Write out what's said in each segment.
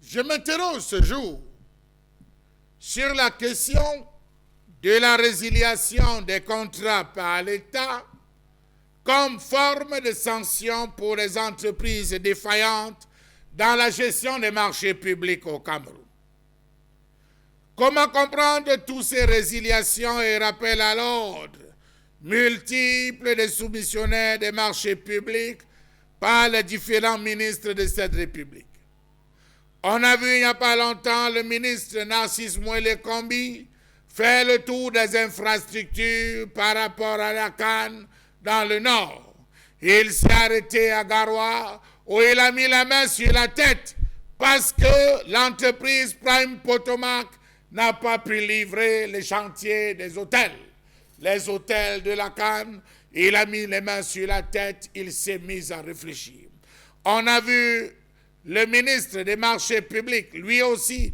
Je m'interroge ce jour sur la question de la résiliation des contrats par l'État comme forme de sanction pour les entreprises défaillantes dans la gestion des marchés publics au Cameroun. Comment comprendre toutes ces résiliations et rappels à l'ordre multiples des soumissionnaires des marchés publics par les différents ministres de cette République? On a vu il n'y a pas longtemps le ministre Narcisse Moëlle Kombi faire le tour des infrastructures par rapport à la CAN dans le Nord. Il s'est arrêté à Garoua où il a mis la main sur la tête parce que l'entreprise Prime Potomac n'a pas pu livrer les chantiers des hôtels. Les hôtels de la CAN, il a mis les mains sur la tête, il s'est mis à réfléchir. On a vu le ministre des marchés publics, lui aussi,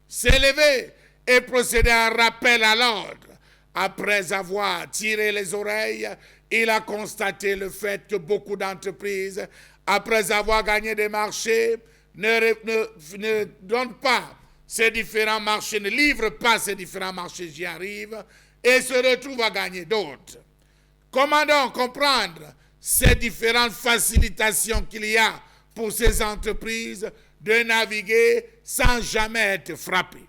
s'est levé et procédé à un rappel à l'ordre. Après avoir tiré les oreilles, il a constaté le fait que beaucoup d'entreprises, après avoir gagné des marchés, ne donnent pas ces différents marchés, ne livrent pas ces différents marchés, j'y arrive, et se retrouvent à gagner d'autres. Comment donc comprendre ces différentes facilitations qu'il y a pour ces entreprises de naviguer sans jamais être frappées?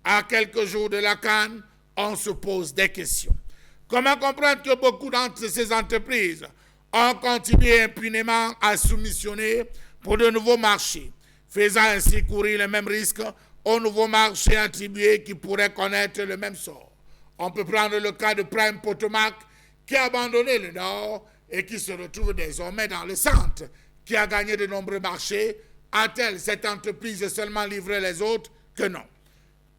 À quelques jours de la CAN, on se pose des questions. Comment comprendre que beaucoup d'entre ces entreprises ont continué impunément à soumissionner pour de nouveaux marchés, faisant ainsi courir le même risque aux nouveaux marchés attribués qui pourraient connaître le même sort? On peut prendre le cas de Prime Potomac qui a abandonné le Nord et qui se retrouve désormais dans le centre, qui a gagné de nombreux marchés. A-t-elle, cette entreprise, seulement livré les autres? Que non.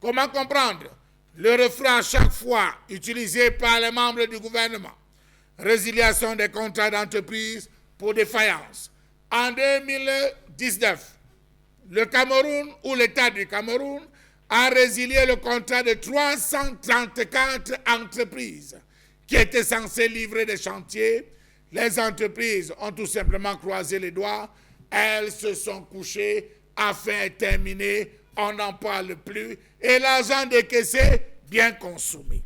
Comment comprendre le refrain à chaque fois utilisé par les membres du gouvernement? Résiliation des contrats d'entreprise pour défaillance. En 2019, le Cameroun ou l'État du Cameroun a résilié le contrat de 334 entreprises qui étaient censées livrer des chantiers. Les entreprises ont tout simplement croisé les doigts. Elles se sont couchées, affaire terminée, on n'en parle plus et l'argent décaissé bien consommé.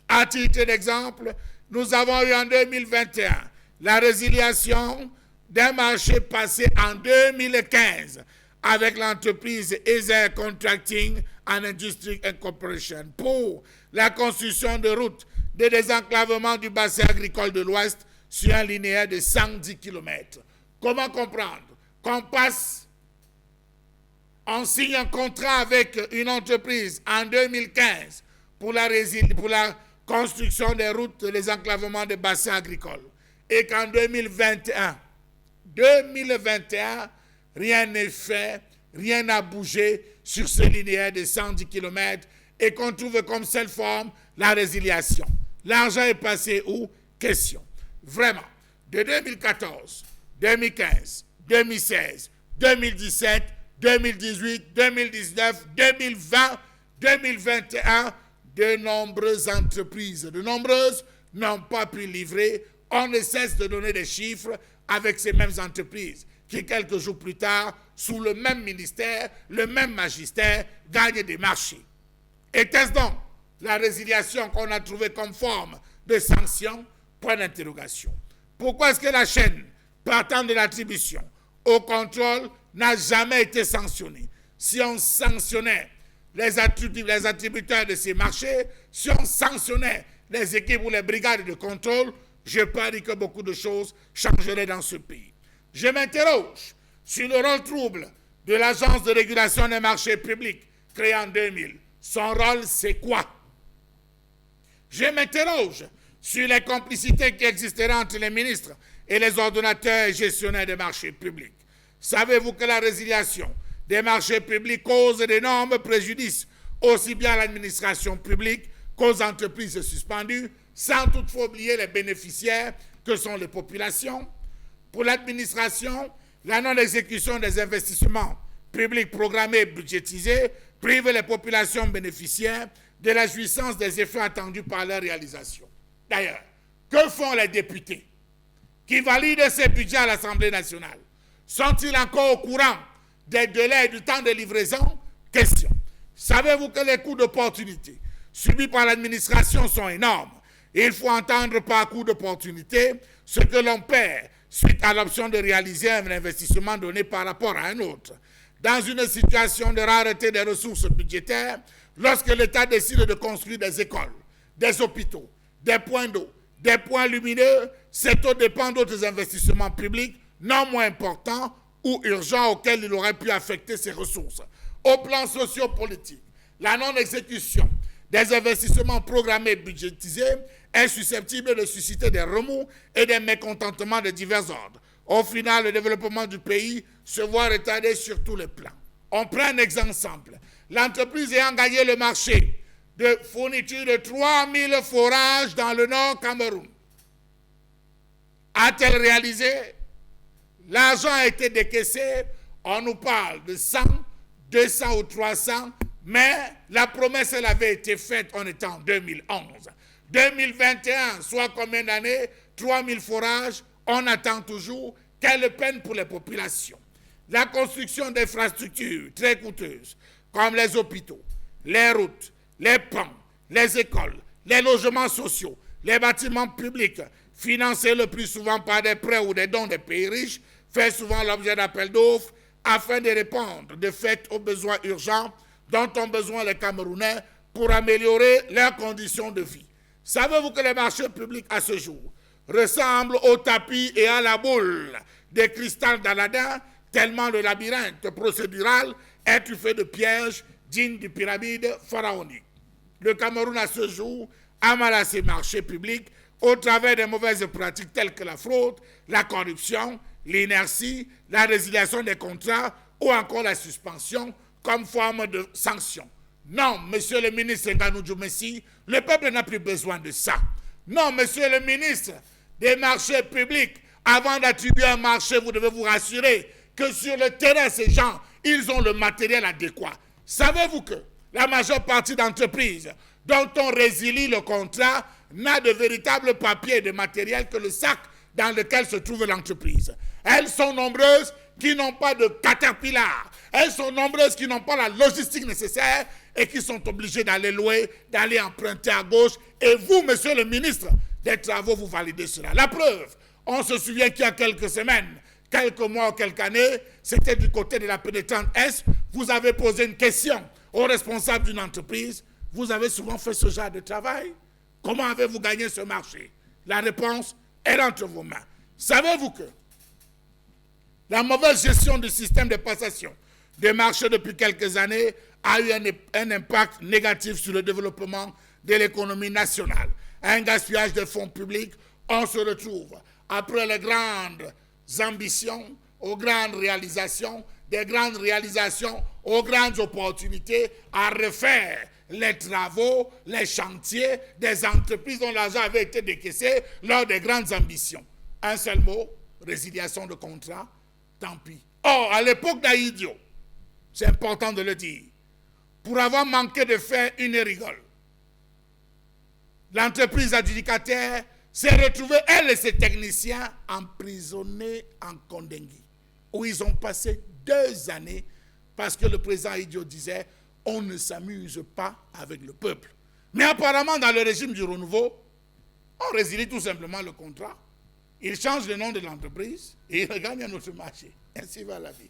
À titre d'exemple, nous avons eu en 2021 la résiliation d'un marché passé en 2015 avec l'entreprise Ezer Contracting and Industry Incorporation pour la construction de routes de désenclavement du bassin agricole de l'Ouest sur un linéaire de 110 km. Comment comprendre qu'on passe, on signe un contrat avec une entreprise en 2015 pour la construction des routes de désenclavement des bassins agricoles et qu'en 2021, rien n'est fait, rien n'a bougé sur ce linéaire de 110 km et qu'on trouve comme seule forme la résiliation. L'argent est passé où? Question. Vraiment, de 2014, 2015, 2016, 2017, 2018, 2019, 2020, 2021, de nombreuses entreprises, n'ont pas pu livrer. On ne cesse de donner des chiffres avec ces mêmes entreprises qui, quelques jours plus tard, sous le même ministère, le même magistère, gagnent des marchés. Était-ce donc la résiliation qu'on a trouvée comme forme de sanction? Point d'interrogation. Pourquoi est-ce que la chaîne, partant de l'attribution au contrôle, n'a jamais été sanctionnée? Si on sanctionnait les attributeurs de ces marchés, si on sanctionnait les équipes ou les brigades de contrôle, je parie que beaucoup de choses changeraient dans ce pays. Je m'interroge sur le rôle trouble de l'Agence de régulation des marchés publics créée en 2000. Son rôle, c'est quoi? Je m'interroge sur les complicités qui existeraient entre les ministres et les ordonnateurs et gestionnaires des marchés publics. Savez-vous que la résiliation des marchés publics cause d'énormes préjudices aussi bien à l'administration publique qu'aux entreprises suspendues, sans toutefois oublier les bénéficiaires que sont les populations? Pour l'administration, la non-exécution des investissements publics programmés et budgétisés prive les populations bénéficiaires de la jouissance des effets attendus par leur réalisation. D'ailleurs, que font les députés qui valident ces budgets à l'Assemblée nationale? Sont-ils encore au courant des délais et du temps de livraison? Question. Savez-vous que les coûts d'opportunité subis par l'administration sont énormes? Il faut entendre par coût d'opportunité ce que l'on perd suite à l'option de réaliser un investissement donné par rapport à un autre. Dans une situation de rareté des ressources budgétaires, lorsque l'État décide de construire des écoles, des hôpitaux, des points d'eau, des points lumineux, c'est au dépend d'autres investissements publics non moins importants ou urgents auxquels il aurait pu affecter ses ressources. Au plan sociopolitique, la non-exécution des investissements programmés et budgétisés est susceptible de susciter des remous et des mécontentements de divers ordres. Au final, le développement du pays se voit retardé sur tous les plans. On prend un exemple simple. L'entreprise ayant gagné le marché de fourniture de 3000 forages dans le Nord Cameroun a-t-elle réalisé? L'argent a été décaissé, on nous parle de 100, 200 ou 300, mais la promesse, elle avait été faite, on était en 2011. 2021, soit combien d'années? 3000 forages, on attend toujours. Quelle peine pour les populations. La construction d'infrastructures très coûteuses, comme les hôpitaux, les routes, les ponts, les écoles, les logements sociaux, les bâtiments publics, financés le plus souvent par des prêts ou des dons des pays riches, fait souvent l'objet d'appels d'offres afin de répondre de fait aux besoins urgents dont ont besoin les Camerounais pour améliorer leurs conditions de vie. Savez-vous que les marchés publics à ce jour ressemblent au tapis et à la boule des cristals d'Aladin, tellement le labyrinthe procédural est fait de pièges dignes des pyramides pharaoniques. Le Cameroun à ce jour a mal à ses marchés publics au travers des mauvaises pratiques telles que la fraude, la corruption, l'inertie, la résiliation des contrats ou encore la suspension comme forme de sanction. Non, monsieur le ministre Nganou Djoumessi, le peuple n'a plus besoin de ça. Non, monsieur le ministre des marchés publics, avant d'attribuer un marché, vous devez vous rassurer que sur le terrain, ces gens, ils ont le matériel adéquat. Savez-vous que la majeure partie d'entreprises dont on résilie le contrat n'a de véritable papier et de matériel que le sac dans lequel se trouve l'entreprise. Elles sont nombreuses qui n'ont pas de caterpillar. Elles sont nombreuses qui n'ont pas la logistique nécessaire et qui sont obligées d'aller louer, d'aller emprunter à gauche. Et vous, monsieur le ministre des Travaux, vous validez cela. La preuve, on se souvient qu'il y a quelques semaines, quelques mois ou quelques années, c'était du côté de la pénétrante Est, vous avez posé une question aux responsables d'une entreprise. Vous avez souvent fait ce genre de travail. Comment avez-vous gagné ce marché? La réponse est entre vos mains. Savez-vous que la mauvaise gestion du système de passation des marchés depuis quelques années a eu un impact négatif sur le développement de l'économie nationale? Un gaspillage de fonds publics, on se retrouve après les grandes ambitions, aux grandes réalisations, des grandes réalisations, aux grandes opportunités à refaire les travaux, les chantiers des entreprises dont l'argent avait été décaissé lors des grandes ambitions. Un seul mot, résiliation de contrat, tant pis. Or, à l'époque d'Aïdio, c'est important de le dire, pour avoir manqué de faire une rigole, l'entreprise adjudicataire s'est retrouvée, elle et ses techniciens, emprisonnés en Kondengui, où ils ont passé 2 années parce que le président Aïdio disait on ne s'amuse pas avec le peuple. Mais apparemment, dans le régime du renouveau, on résilie tout simplement le contrat. Il change le nom de l'entreprise et il regagne un autre marché. Ainsi va la vie.